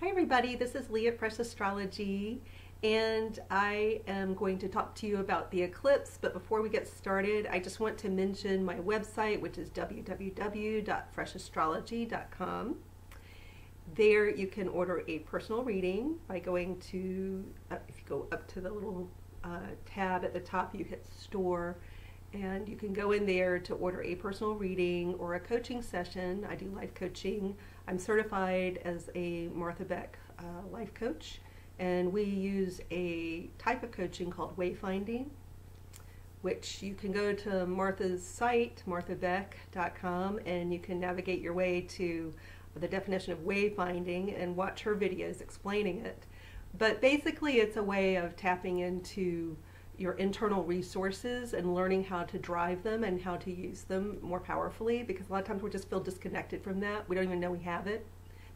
Hi everybody, this is Leah Fresh Astrology, and I am going to talk to you about the eclipse. But before we get started, I just want to mention my website, which is www.freshastrology.com. There you can order a personal reading by going to, if you go up to the little tab at the top, you hit store, and you can go in there to order a personal reading or a coaching session. I do life coaching. I'm certified as a Martha Beck life coach, and we use a type of coaching called wayfinding, which you can go to Martha's site, marthabeck.com, and you can navigate your way to the definition of wayfinding and watch her videos explaining it. But basically it's a way of tapping into your internal resources and learning how to drive them and how to use them more powerfully, because a lot of times we just feel disconnected from that. We don't even know we have it,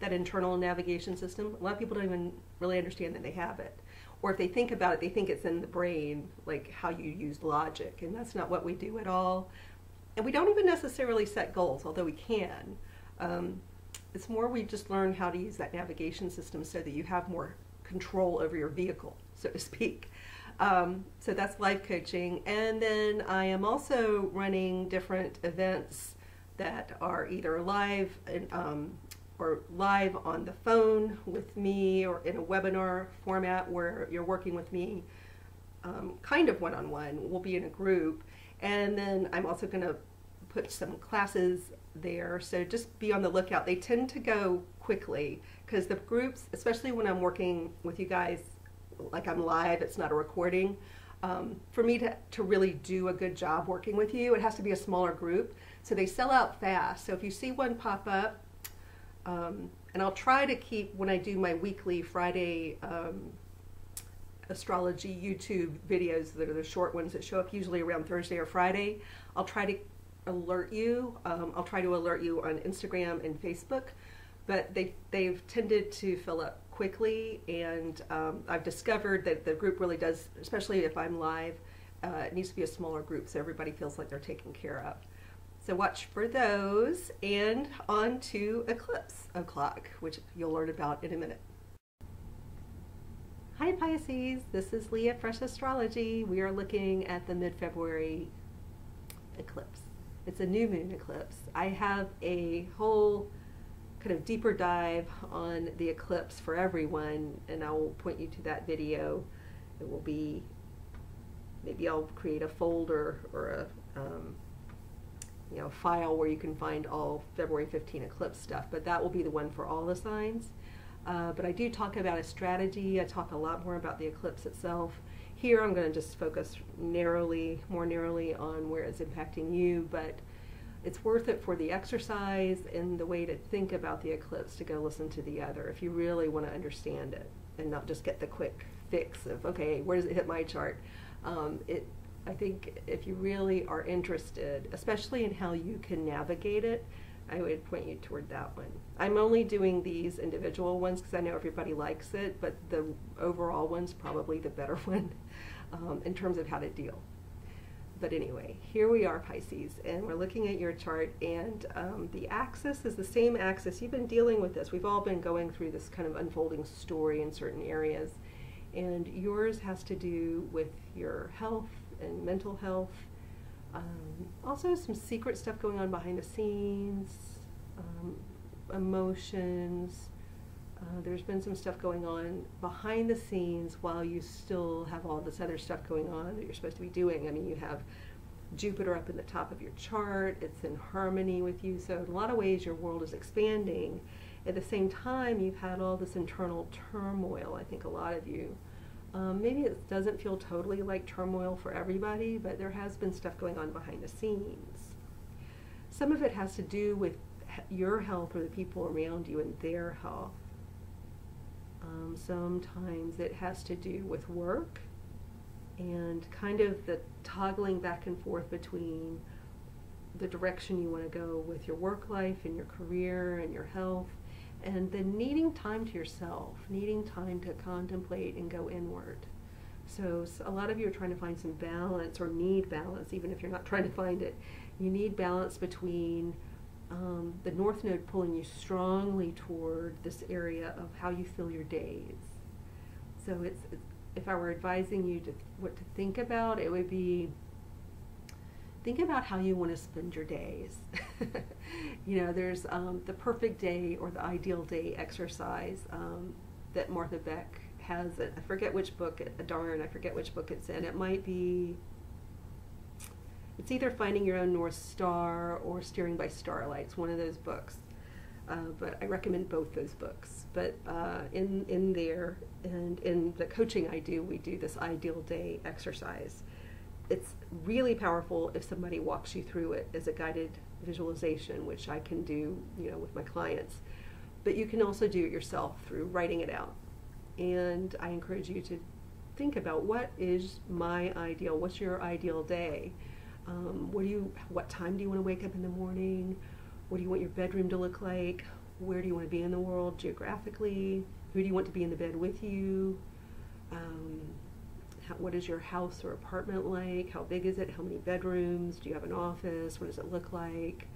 that internal navigation system. A lot of people don't even really understand that they have it. Or if they think about it, they think it's in the brain, like how you use logic, and that's not what we do at all. And we don't even necessarily set goals, although we can. It's more we just learn how to use that navigation system so that you have more control over your vehicle, so to speak. So that's life coaching, and then I am also running different events that are either live or live on the phone with me, or in a webinar format where you're working with me kind of one-on-one. We'll be in a group, and then I'm also going to put some classes there, so just be on the lookout. They tend to go quickly because the groups, especially when I'm working with you guys like I'm live, it's not a recording. For me to really do a good job working with you, it has to be a smaller group. So they sell out fast. So if you see one pop up, and I'll try to keep, when I do my weekly Friday astrology YouTube videos that are the short ones that show up usually around Thursday or Friday, I'll try to alert you. I'll try to alert you on Instagram and Facebook, but they've tended to fill up quickly, and I've discovered that the group really does, especially if I'm live, it needs to be a smaller group so everybody feels like they're taken care of. So watch for those, and on to Eclipse o'clock, which you'll learn about in a minute. Hi Pisces, this is Leah Fresh Astrology. We are looking at the mid-February eclipse. It's a new moon eclipse. I have a whole kind of deeper dive on the eclipse for everyone, and I will point you to that video. It will be, maybe I'll create a folder or a file where you can find all February 15 eclipse stuff, but that will be the one for all the signs. But I do talk about a strategy. I talk a lot more about the eclipse itself. Here I'm going to just focus more narrowly on where it's impacting you, but it's worth it for the exercise and the way to think about the eclipse to go listen to the other if you really want to understand it and not just get the quick fix of, okay, where does it hit my chart? I think if you really are interested, especially in how you can navigate it, I would point you toward that one. I'm only doing these individual ones because I know everybody likes it, but the overall one's probably the better one in terms of how to deal. But anyway, here we are, Pisces, and we're looking at your chart, and the axis is the same axis. You've been dealing with this. We've all been going through this kind of unfolding story in certain areas, and yours has to do with your health and mental health. Also some secret stuff going on behind the scenes, emotions. There's been some stuff going on behind the scenes while you still have all this other stuff going on that you're supposed to be doing. I mean, you have Jupiter up in the top of your chart. It's in harmony with you. So in a lot of ways your world is expanding. At the same time, you've had all this internal turmoil, I think a lot of you. Maybe it doesn't feel totally like turmoil for everybody, but there has been stuff going on behind the scenes. Some of it has to do with your health or the people around you and their health. Sometimes it has to do with work and kind of the toggling back and forth between the direction you want to go with your work life and your career and your health, and then needing time to yourself, needing time to contemplate and go inward. So a lot of you are trying to find some balance, or need balance, even if you're not trying to find it. You need balance between the North Node pulling you strongly toward this area of how you fill your days. So if I were advising you what to think about, it would be, think about how you want to spend your days. There's the perfect day or the ideal day exercise that Martha Beck has. I forget which book, I forget which book it's in. It might be, it's either Finding Your Own North Star or Steering by Starlight. It's one of those books. But I recommend both those books. But in there, and in the coaching I do, we do this ideal day exercise. It's really powerful if somebody walks you through it as a guided visualization, which I can do, with my clients. But you can also do it yourself through writing it out. And I encourage you to think about, what is my ideal? What's your ideal day? What time do you want to wake up in the morning? What do you want your bedroom to look like? Where do you want to be in the world geographically? Who do you want to be in the bed with you? What is your house or apartment like? How big is it? How many bedrooms? Do you have an office? What does it look like?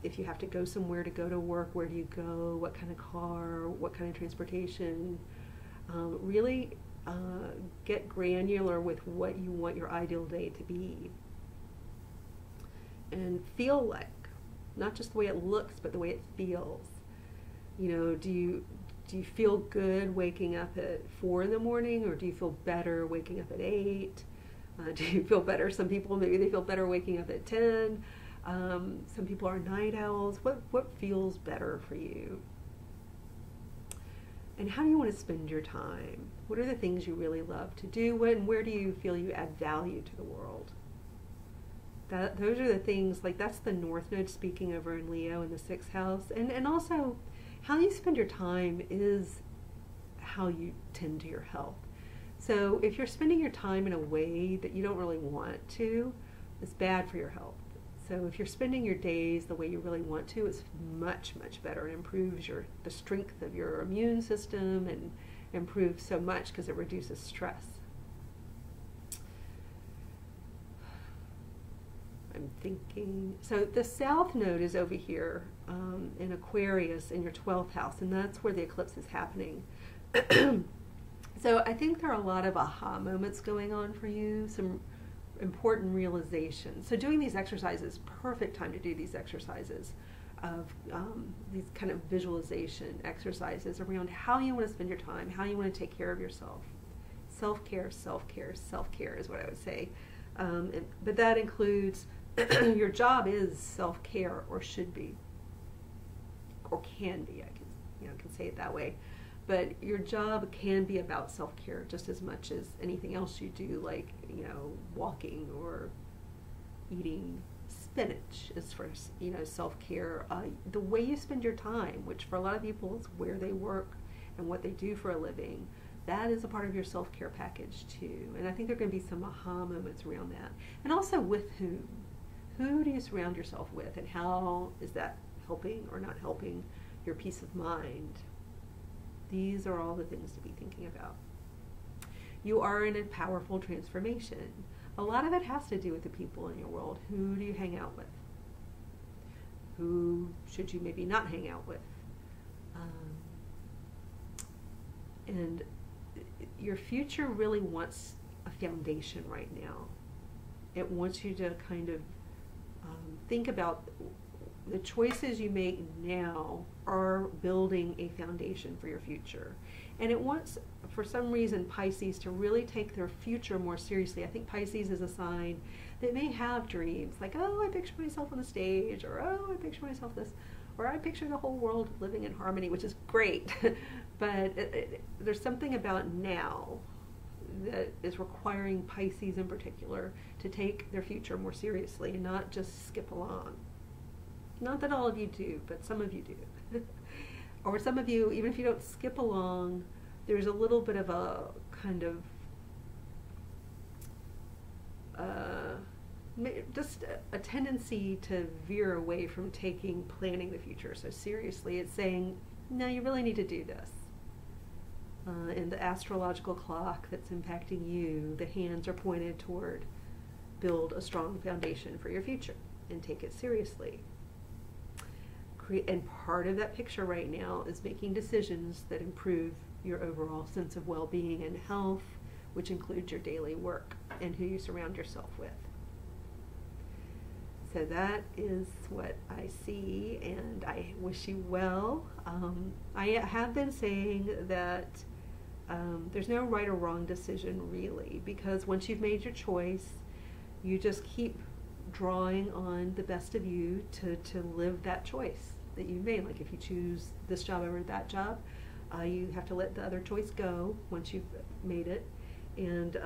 If you have to go somewhere to go to work, where do you go? What kind of car? What kind of transportation? Really get granular with what you want your ideal day to be. And feel like, not just the way it looks, but the way it feels. Do you feel good waking up at 4 in the morning, or do you feel better waking up at 8? Do you feel better? Some people, maybe they feel better waking up at 10. Some people are night owls. What feels better for you? And how do you want to spend your time? What are the things you really love to do? And where do you feel you add value to the world? Those are the things, that's the North Node speaking over in Leo in the 6th house. And also, how you spend your time is how you tend to your health. So if you're spending your time in a way that you don't really want to, it's bad for your health. So if you're spending your days the way you really want to, it's much, much better. It improves the strength of your immune system, and improves so much because it reduces stress. I'm thinking, so the South Node is over here in Aquarius in your 12th house, and that's where the eclipse is happening. So I think there are a lot of aha moments going on for you, some important realizations. So doing these exercises, perfect time to do these exercises of these kind of visualization exercises around how you want to spend your time, how you want to take care of yourself. Self-care, self-care, self-care is what I would say. But that includes, your job is self-care, or should be, or can be. I can say it that way. But your job can be about self-care just as much as anything else you do, like, walking or eating spinach is for, self-care. The way you spend your time, which for a lot of people is where they work and what they do for a living, that is a part of your self-care package too. And I think there are going to be some aha moments around that. And also with whom. Who do you surround yourself with, and how is that helping or not helping your peace of mind? These are all the things to be thinking about. You are in a powerful transformation. A lot of it has to do with the people in your world. Who do you hang out with? Who should you maybe not hang out with? And your future really wants a foundation right now. It wants you to kind of think about the choices you make now are building a foundation for your future. And it wants, for some reason, Pisces to really take their future more seriously. I think Pisces is a sign that may have dreams, like, oh, I picture myself on the stage, or oh, I picture myself this, or I picture the whole world living in harmony, which is great. But there's something about now that is requiring Pisces in particular to take their future more seriously and not just skip along. Not that all of you do, but some of you do. Or some of you, even if you don't skip along, there's a little bit of a kind of just a tendency to veer away from planning the future so seriously. It's saying, no, you really need to do this. In the astrological clock that's impacting you, the hands are pointed toward build a strong foundation for your future and take it seriously. and part of that picture right now is making decisions that improve your overall sense of well-being and health, which includes your daily work and who you surround yourself with. So that is what I see, and I wish you well. I have been saying that there's no right or wrong decision really, because once you've made your choice, you just keep drawing on the best of you to live that choice that you've made. Like if you choose this job over that job, you have to let the other choice go once you've made it, and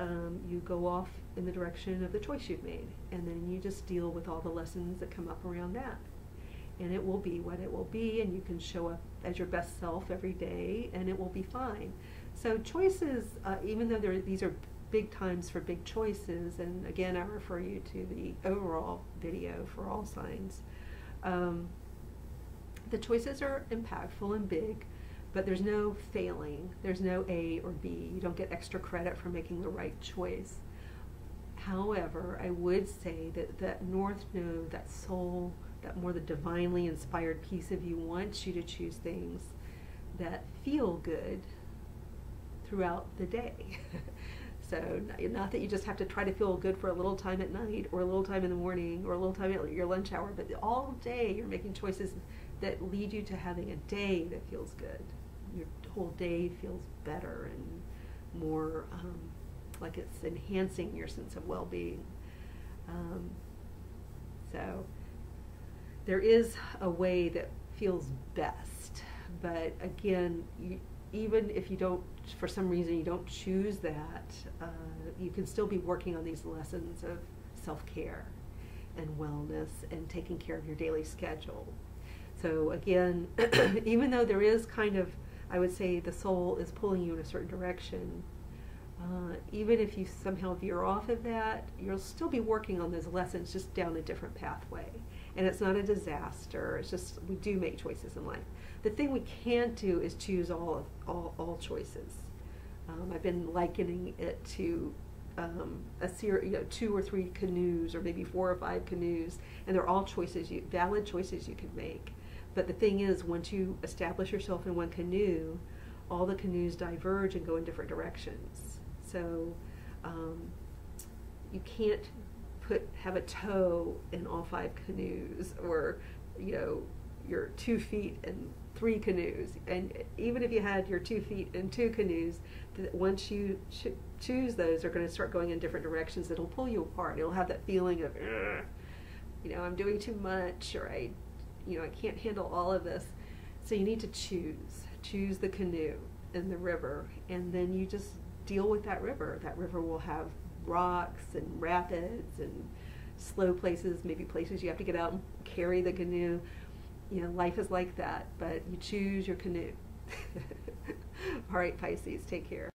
you go off in the direction of the choice you've made, and then you just deal with all the lessons that come up around that, and it will be what it will be, and you can show up as your best self every day, and it will be fine. So choices, even though these are big times for big choices, and again I refer you to the overall video for all signs, the choices are impactful and big, but there's no failing. There's no A or B. You don't get extra credit for making the right choice. However, I would say that that North Node, that soul, that more the divinely inspired piece of you wants you to choose things that feel good throughout the day. So not that you just have to try to feel good for a little time at night or a little time in the morning or a little time at your lunch hour, but all day you're making choices that lead you to having a day that feels good. Your whole day feels better and more like it's enhancing your sense of well-being. So there is a way that feels best, but again, even if you don't, for some reason you don't choose that, you can still be working on these lessons of self-care and wellness and taking care of your daily schedule. So again, even though there is kind of, I would say the soul is pulling you in a certain direction, even if you somehow veer off of that, you'll still be working on those lessons just down a different pathway. And it's not a disaster, it's just we do make choices in life. The thing we can't do is choose all choices. I've been likening it to a series, 2 or 3 canoes, or maybe 4 or 5 canoes, and they're all choices, valid choices you can make. But the thing is, once you establish yourself in one canoe, all the canoes diverge and go in different directions. So you can't have a toe in all 5 canoes, or your 2 feet in 3 canoes. And even if you had your 2 feet in 2 canoes, once you choose those, they're going to start going in different directions. It'll pull you apart. It'll have that feeling of, I'm doing too much, or I can't handle all of this. So you need to choose the canoe in the river, and then you just deal with that river. That river will have rocks and rapids and slow places, maybe places you have to get out and carry the canoe. Life is like that, but you choose your canoe. All right, Pisces, take care.